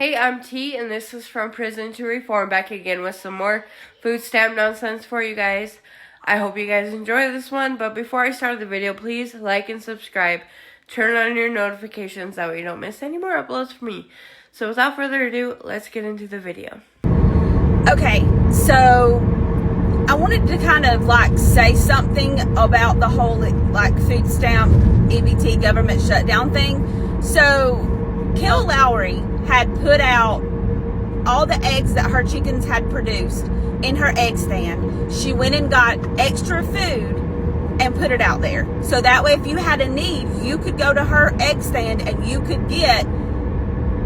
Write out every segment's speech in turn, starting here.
Hey, I'm T, and this is From Prison to Reform, back again with some more food stamp nonsense for you guys. I hope you guys enjoy this one, but before I start the video, please like and subscribe. Turn on your notifications, that way you don't miss any more uploads from me. So without further ado, let's get into the video. Okay, so I wanted to kind of say something about the whole food stamp EBT government shutdown thing. So Kel Lowry had put out all the eggs that her chickens had produced in her egg stand. She went and got extra food and put it out there. So that way if you had a need, you could go to her egg stand and you could get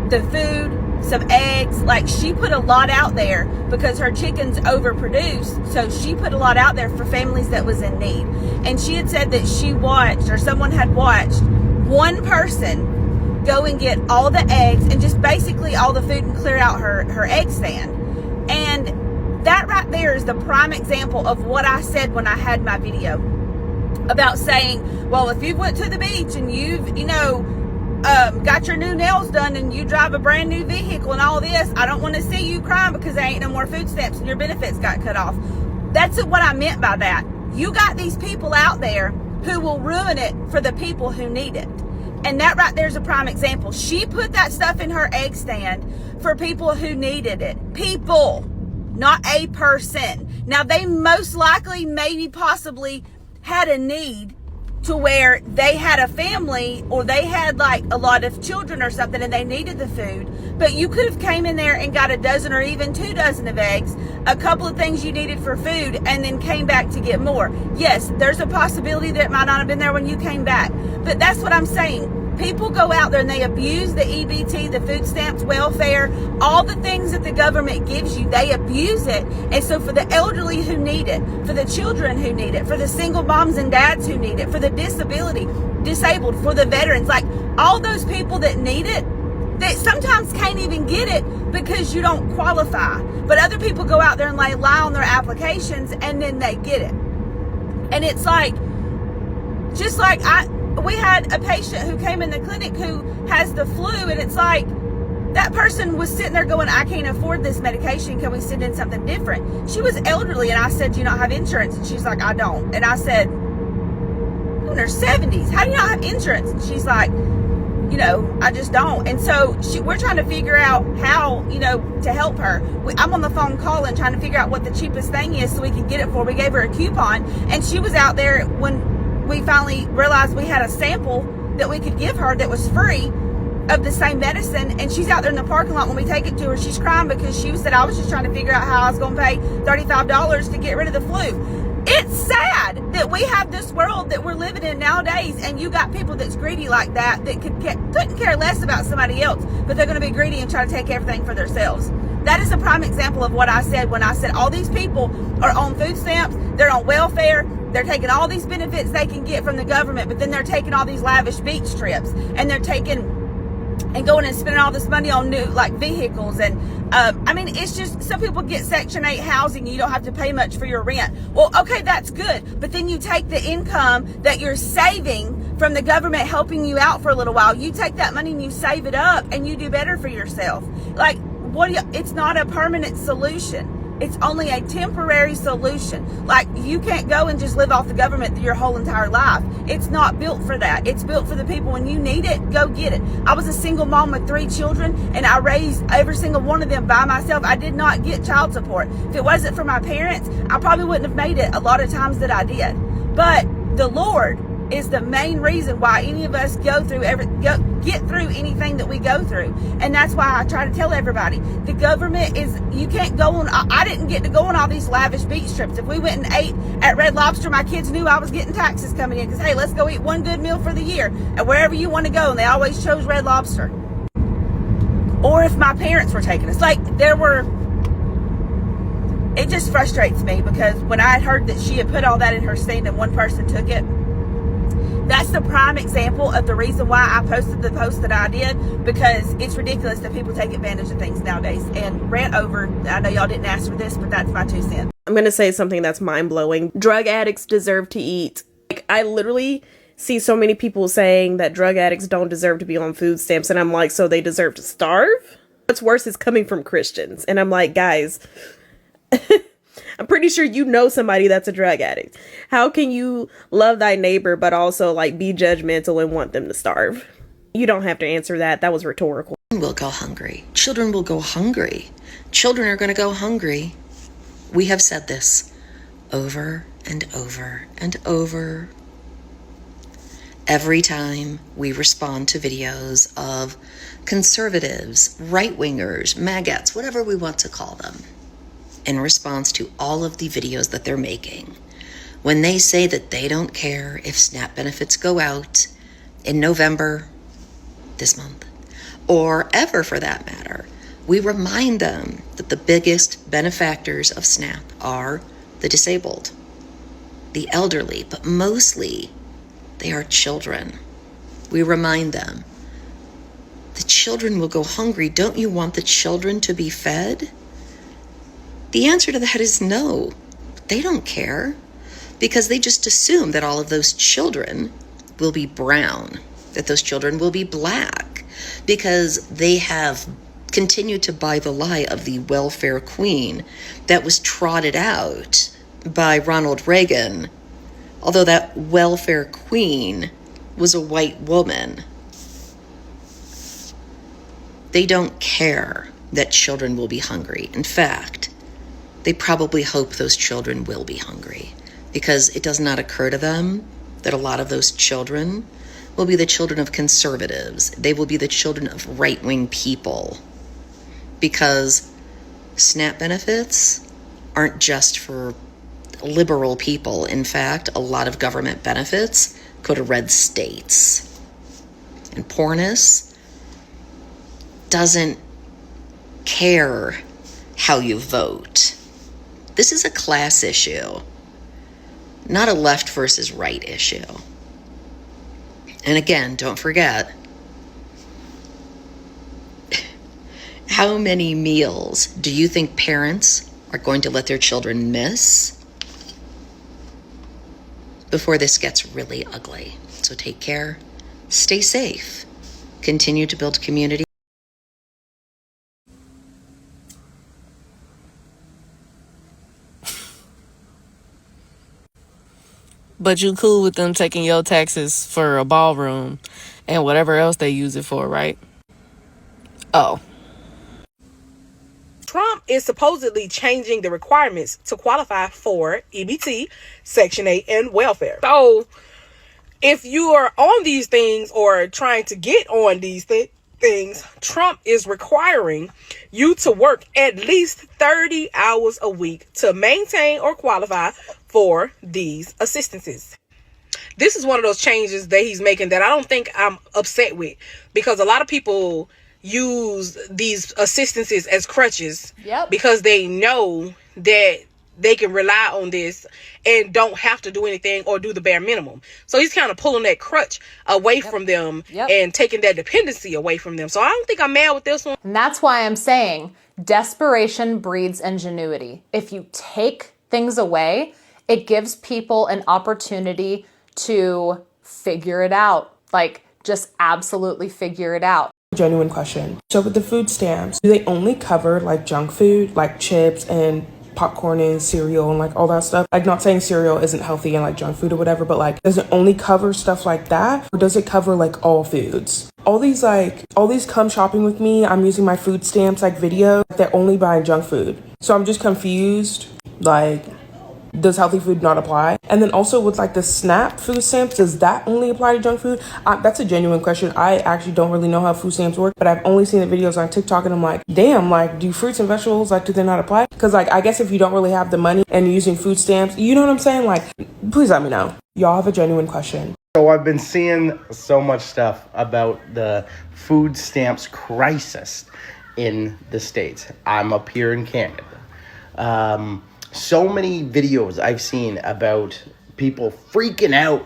the food, some eggs. She put a lot out there because her chickens overproduced. So she put a lot out there for families that was in need. And she had said that she watched, or someone had watched, one person go and get all the eggs and just basically all the food and clear out her egg stand. And that right there is the prime example of what I said when I had my video about saying, well, if you went to the beach and you've, got your new nails done and you drive a brand new vehicle and all this, I don't want to see you crying because there ain't no more food stamps and your benefits got cut off. That's what I meant by that. You got these people out there who will ruin it for the people who need it. And that right there is a prime example. She put that stuff in her egg stand for people who needed it. People, not a person. Now, they most likely, maybe, possibly had a need to where they had a family or they had a lot of children or something and they needed the food. But you could have came in there and got a dozen or even 2 dozen of eggs, a couple of things you needed for food, and then came back to get more. Yes, there's a possibility that it might not have been there when you came back. But that's what I'm saying. People go out there and they abuse the EBT, the food stamps, welfare, all the things that the government gives you, they abuse it. And so for the elderly who need it, for the children who need it, for the single moms and dads who need it, for the disabled, for the veterans, all those people that need it, that sometimes can't even get it because you don't qualify. But other people go out there and lie on their applications and then they get it. And it's we had a patient who came in the clinic who has the flu, and it's that person was sitting there going, I can't afford this medication. Can we send in something different? She was elderly, and I said, do you not have insurance? And she's like, I don't. And I said, in her 70s, how do you not have insurance? And she's like, I just don't. And so we're trying to figure out how, to help her. I'm on the phone calling, trying to figure out what the cheapest thing is so we can get it for her. We gave her a coupon, and she was out there when we finally realized we had a sample that we could give her that was free of the same medicine, and she's out there in the parking lot. When we take it to her, she's crying because she said, I was just trying to figure out how I was going to pay $35 to get rid of the flu. It's sad that we have this world that we're living in nowadays, and you got people that's greedy like that couldn't care less about somebody else, but they're going to be greedy and try to take everything for themselves. That is a prime example of what I said when I said all these people are on food stamps, they're on welfare, they're taking all these benefits they can get from the government, but then they're taking all these lavish beach trips, and they're taking and going and spending all this money on new vehicles. And it's just, some people get Section 8 housing, you don't have to pay much for your rent. Well, okay, that's good, but then you take the income that you're saving from the government helping you out for a little while, you take that money and you save it up and you do better for yourself. It's not a permanent solution. It's only a temporary solution. You can't go and just live off the government your whole entire life. It's not built for that. It's built for the people. When you need it, go get it. I was a single mom with 3 children, and I raised every single one of them by myself. I did not get child support. If it wasn't for my parents, I probably wouldn't have made it a lot of times that I did. But the Lord is the main reason why any of us get through anything that we go through. And that's why I try to tell everybody, the government you can't go on. I didn't get to go on all these lavish beach trips. If we went and ate at Red Lobster, my kids knew I was getting taxes coming in, because hey, let's go eat one good meal for the year and wherever you want to go, and they always chose Red Lobster. Or if my parents were taking us, it just frustrates me, because when I had heard that she had put all that in her stand and one person took it, that's the prime example of the reason why I posted the post that I did, because it's ridiculous that people take advantage of things nowadays. And rant over, I know y'all didn't ask for this, but that's my 2 cents. I'm going to say something that's mind-blowing. Drug addicts deserve to eat. I literally see so many people saying that drug addicts don't deserve to be on food stamps, and I'm like, so they deserve to starve? What's worse is coming from Christians. And I'm like, guys, I'm pretty sure you know somebody that's a drug addict. How can you love thy neighbor but also like be judgmental and want them to starve? You don't have to answer that. That was rhetorical. Will go hungry. Children will go hungry. Children are going to go hungry. We have said this over and over and over. Every time we respond to videos of conservatives, right-wingers, maggots, whatever we want to call them, in response to all of the videos that they're making, when they say that they don't care if SNAP benefits go out in November, this month, or ever for that matter, we remind them that the biggest benefactors of SNAP are the disabled, the elderly, but mostly they are children. We remind them, the children will go hungry. Don't you want the children to be fed? The answer to that is no. They don't care because they just assume that all of those children will be brown, that those children will be black, because they have continued to buy the lie of the welfare queen that was trotted out by Ronald Reagan, although that welfare queen was a white woman. They don't care that children will be hungry. In fact, they probably hope those children will be hungry because it does not occur to them that a lot of those children will be the children of conservatives. They will be the children of right-wing people because SNAP benefits aren't just for liberal people. In fact, a lot of government benefits go to red states. And Pornis doesn't care how you vote. This is a class issue, not a left versus right issue. And again, don't forget, how many meals do you think parents are going to let their children miss before this gets really ugly? So take care, stay safe, continue to build community. But you cool with them taking your taxes for a ballroom and whatever else they use it for, right? Oh. Trump is supposedly changing the requirements to qualify for EBT, Section 8, and welfare. So if you are on these things or trying to get on these things, Trump is requiring you to work at least 30 hours a week to maintain or qualify for these assistances. This is one of those changes that he's making that I don't think I'm upset with, because a lot of people use these assistances as crutches because they know that they can rely on this and don't have to do anything or do the bare minimum. So he's kind of pulling that crutch away from them and taking that dependency away from them. So I don't think I'm mad with this one. And that's why I'm saying desperation breeds ingenuity. If you take things away, it gives people an opportunity to figure it out. Like, just absolutely figure it out. Genuine question. So with the food stamps, do they only cover like junk food, like chips and popcorn and cereal and like all that stuff? Like, not saying cereal isn't healthy and like junk food or whatever, but like, does it only cover stuff like that? Or does it cover like all foods? All these come shopping with me, I'm using my food stamps like video, they're only buying junk food. So I'm just confused. Like, does healthy food not apply? And then also with like the SNAP food stamps, does that only apply to junk food? That's a genuine question. I actually don't really know how food stamps work, but I've only seen the videos on TikTok and I'm like, damn, like, do fruits and vegetables, like, do they not apply? Because like, I guess if you don't really have the money and you're using food stamps, you know what I'm saying? Like, please let me know. Y'all have a genuine question. So I've been seeing so much stuff about the food stamps crisis in the States. I'm up here in Canada. So many videos I've seen about people freaking out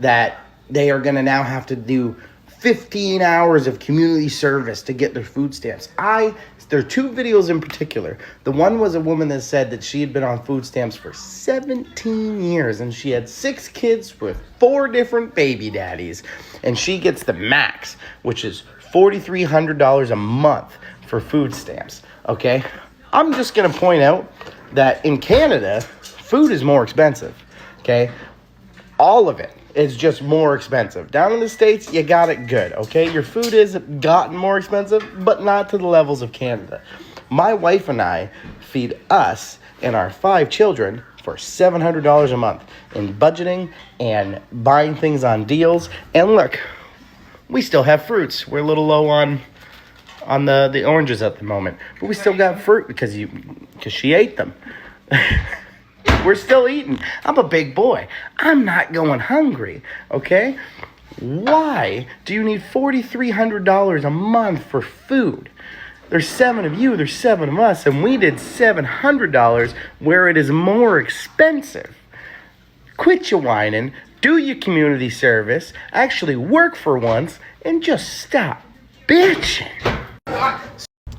that they are going to now have to do 15 hours of community service to get their food stamps. There are two videos in particular. The one was a woman that said that she had been on food stamps for 17 years and she had 6 kids with 4 different baby daddies. And she gets the max, which is $4,300 a month for food stamps, okay? I'm just going to point out that in Canada, food is more expensive, okay? All of it is just more expensive. Down in the States, you got it good, okay? Your food has gotten more expensive, but not to the levels of Canada. My wife and I feed us and our 5 children for $700 a month in budgeting and buying things on deals. And look, we still have fruits. We're a little low on the oranges at the moment, but we still got fruit because she ate them. We're still eating. I'm a big boy. I'm not going hungry, okay? Why do you need $4,300 a month for food? There's 7 of you, there's 7 of us, and we did $700 where it is more expensive. Quit your whining, do your community service, actually work for once, and just stop bitching.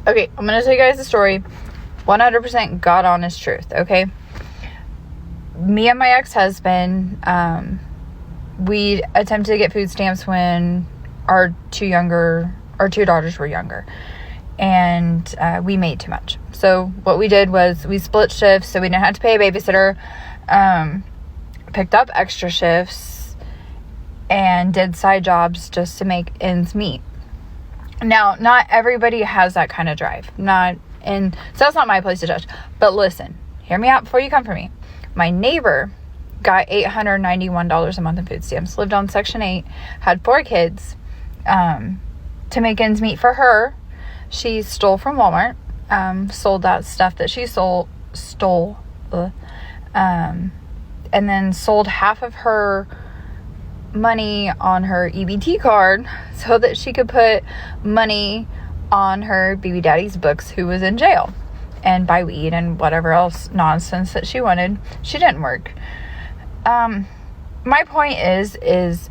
Okay, I'm going to tell you guys the story. 100% God honest truth, okay? Me and my ex-husband, we attempted to get food stamps when our two daughters were younger. And we made too much. So what we did was we split shifts so we didn't have to pay a babysitter, picked up extra shifts, and did side jobs just to make ends meet. Now, not everybody has that kind of drive. So that's not my place to judge. But listen, hear me out before you come for me. My neighbor got $891 a month in food stamps, lived on Section 8, had 4 kids. To make ends meet for her, she stole from Walmart, sold that stuff that she stole, and then sold half of her money on her EBT card so that she could put money on her baby daddy's books, who was in jail, and buy weed and whatever else nonsense that she wanted. She didn't work. My point is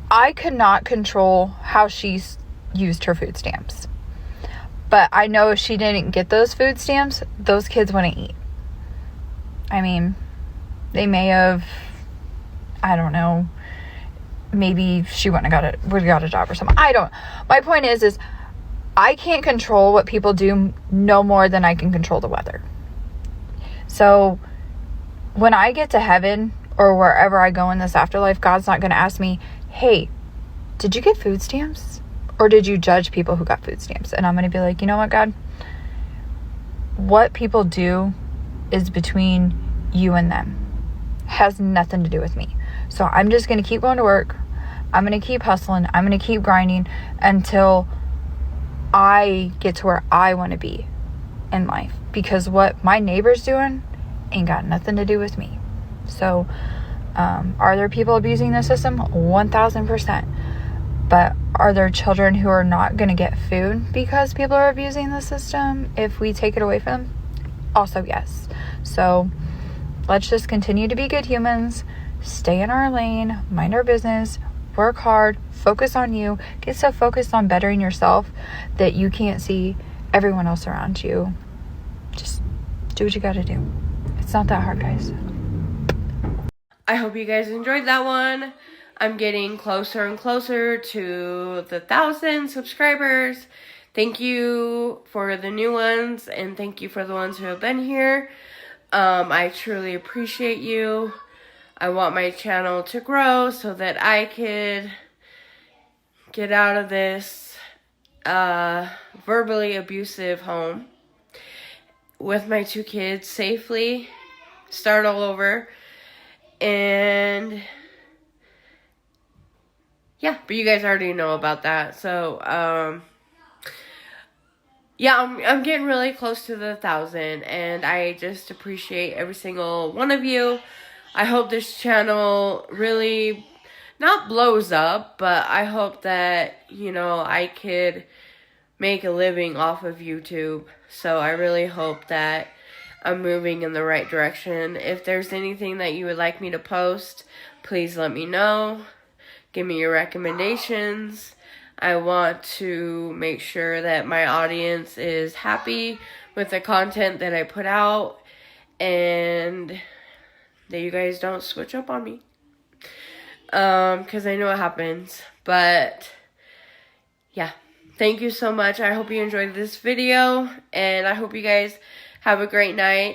I could not control how she used her food stamps. But I know if she didn't get those food stamps, those kids wouldn't eat. I mean, they may have, I don't know, maybe she would have got a job or something. My point is I can't control what people do no more than I can control the weather. So when I get to heaven or wherever I go in this afterlife, God's not going to ask me, hey, did you get food stamps? Or did you judge people who got food stamps? And I'm going to be like, you know what, God? What people do is between you and them. Has nothing to do with me. So I'm just going to keep going to work. I'm going to keep hustling. I'm going to keep grinding until I get to where I want to be in life. Because what my neighbor's doing ain't got nothing to do with me. So are there people abusing the system? 1,000%. But are there children who are not going to get food because people are abusing the system if we take it away from them? Also, yes. So let's just continue to be good humans, stay in our lane, mind our business, work hard, focus on you, get so focused on bettering yourself that you can't see everyone else around you. Just do what you got to do. It's not that hard, guys. I hope you guys enjoyed that one. I'm getting closer and closer to the 1,000 subscribers. Thank you for the new ones, and thank you for the ones who have been here. I truly appreciate you. I want my channel to grow so that I could get out of this verbally abusive home with my 2 kids safely, start all over, and yeah, but you guys already know about that. So yeah, I'm getting really close to the 1,000, and I just appreciate every single one of you. I hope this channel really not blows up, but I hope that, you know, I could make a living off of YouTube. So I really hope that I'm moving in the right direction. If there's anything that you would like me to post, please let me know. Give me your recommendations. I want to make sure that my audience is happy with the content that I put out and that you guys don't switch up on me. because I know it happens. But yeah, thank you so much. I hope you enjoyed this video, and I hope you guys have a great night.